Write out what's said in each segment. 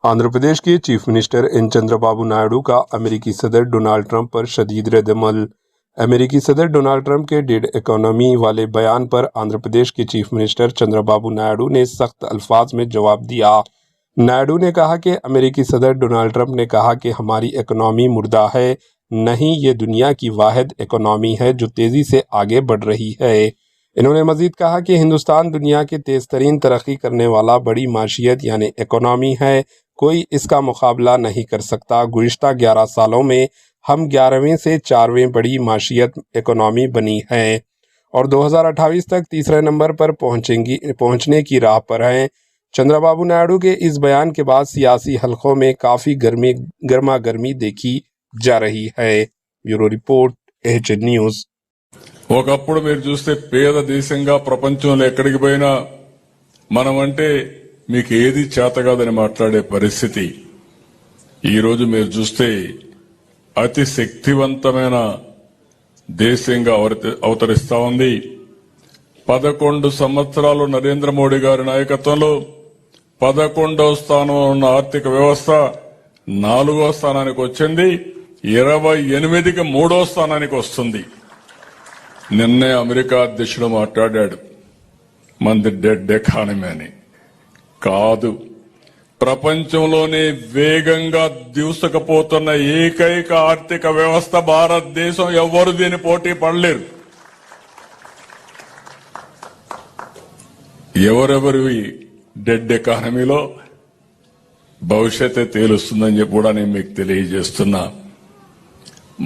आंध्र प्रदेश के chief minister N Chandrababu Naidu का अमेरिकी सदर डोनाल्ड ट्रंप पर शदीद रद्द-ए-अमल। अमेरिकी सदर डोनाल्ड ट्रंप के डेड इकोनॉमी वाले बयान पर आंध्र प्रदेश के चीफ मिनिस्टर चंद्रबाबू नायडू ने सख्त अल्फाज में जवाब दिया। नायडू ने कहा कि अमेरिकी सदर डोनाल्ड ट्रंप ने कहा कि हमारी इकोनॉमी मुर्दा है, नहीं, ये दुनिया की वाहिद इकोनॉमी है जो तेज़ी से आगे बढ़ रही है। इन्होंने मजीद कहा कि हिंदुस्तान दुनिया के तेज़ तरीन तरक्की करने वाला बड़ी माशियत यानी इकोनॉमी है, कोई इसका मुकाबला नहीं कर सकता। गुज़िश्ता 11 सालों में हम 11वें से 4वें बड़ी माशियत इकोनॉमी बनी है और 2028 तक तीसरे नंबर पर पहुंचने की राह पर हैं। चंद्रबाबू नायडू के इस बयान के बाद सियासी हलकों में काफ़ी गर्मा गर्मी देखी जा रही है। Bureau report, AHN news. ఒకప్పుడు మీరు చూస్తే పేద దేశంగా ప్రపంచంలో ఎక్కడికి పోయినా మనమంటే మీకు ఏది చేత కాదని మాట్లాడే పరిస్థితి ఈ రోజు మీరు చూస్తే అతి శక్తివంతమైన దేశంగా అవతరిస్తా ఉంది। 11 సంవత్సరాలు నరేంద్ర మోడీ గారి నాయకత్వంలో 11వ స్థానంలో ఉన్న ఆర్థిక వ్యవస్థ 4వ స్థానానికి వచ్చింది, 28కి 3వ స్థానానికి వస్తుంది। నిన్నే అమెరికా అధ్యక్షుడు మాట్లాడాడు మంది డెడ్ ఎకానమీ అని। కాదు, ప్రపంచంలోనే వేగంగా దూసుకుపోతున్న ఏకైక ఆర్థిక వ్యవస్థ భారతదేశం। ఎవ్వరు దీని పోటీ పడలేరు। ఎవరెవరివి డెడ్ ఎకానమీలో భవిష్యత్తు తేలుస్తుందని చెప్పి కూడా నేను మీకు తెలియజేస్తున్నా।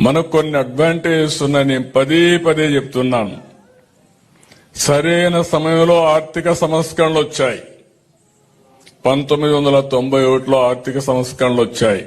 మనకు కొన్ని అడ్వాంటేజెస్ ఉన్నాయి, నేను పదే చెప్తున్నాను। సరైన సమయంలో ఆర్థిక సంస్కరణలు వచ్చాయి। 1991లో ఆర్థిక సంస్కరణలు వచ్చాయి।